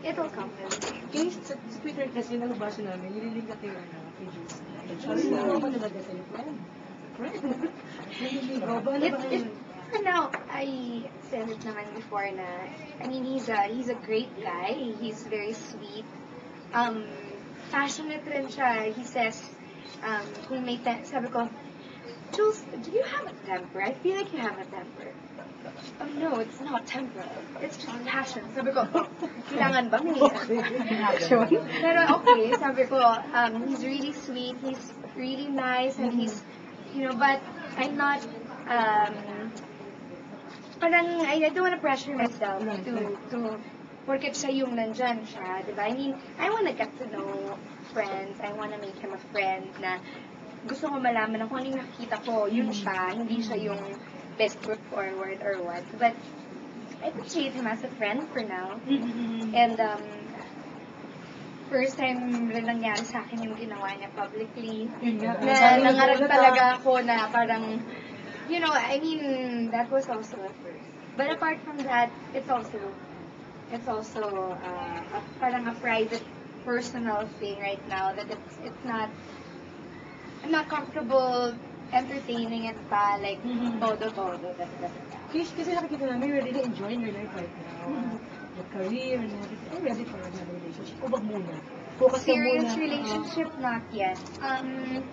it'll come. Kaya sa Twitter kasi nalabasa namin, nililing ka kayo kay Juice. Sabi mo, ano talaga sa'yo, friend? Nililigaw ba? Ano ba yun? No, I said it naman before na, I mean, he's a great guy. He's very sweet. Passionate rin siya. He says, kung may sabi ko, Jules, do you have a temper? I feel like you have a temper. Oh no, it's not temper. It's just passion. Sabi ko, kailangan ba may passion? Pero okay, sabi ko, he's really sweet, he's really nice, and he's, but I'm not, parang, I don't want to pressure myself to porket siya yung nandyan siya, di ba? I mean, I want to get to know friends, I want to make him a friend na gusto ko malaman na kung ano yung nakikita ko, yun siya, hindi siya yung best foot forward or what. But I appreciate him as a friend for now. And first time rin nangyari sa akin yung ginawa niya publicly. Na nangarap talaga ako na parang, I mean, that was also a first. But apart from that, it's also parang a private, personal thing right now that it's not, I'm not comfortable entertaining it pa, like, todo. Kasi nakikita namin, you're really enjoying your life right now. Your career and everything. Are you ready for another relationship? O wag muna? Focus ka muna. Serious relationship, not yet. I'm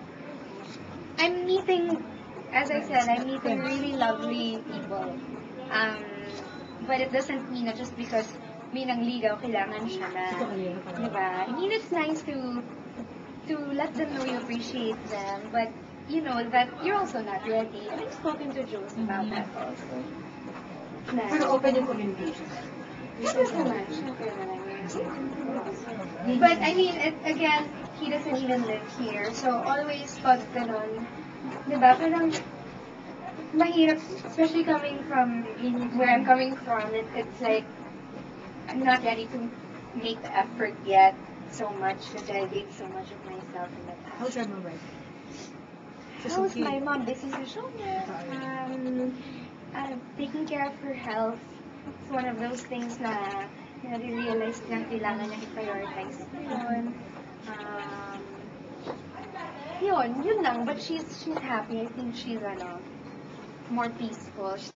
meeting, as I said, I'm meeting really lovely people. But it doesn't mean that just because may nangligaw, kailangan siya na, diba? I mean, it's nice to let them know you appreciate them, but that you're also not ready. And I've spoken to Jules about that also. Pero open yung communication. But I mean, again, he doesn't even live here, so always pag ganun, diba, parang mahirap, especially coming from where I'm coming from, it's like, I'm not ready to make the effort yet so much, to dedicate so much of myself in that. How's your mom right? How's my mom? Busy sa shoulder. Taking care of her health. It's one of those things na realize na kailangan niya i-prioritize yun. Yun lang. But she's happy. I think she's more peaceful. She's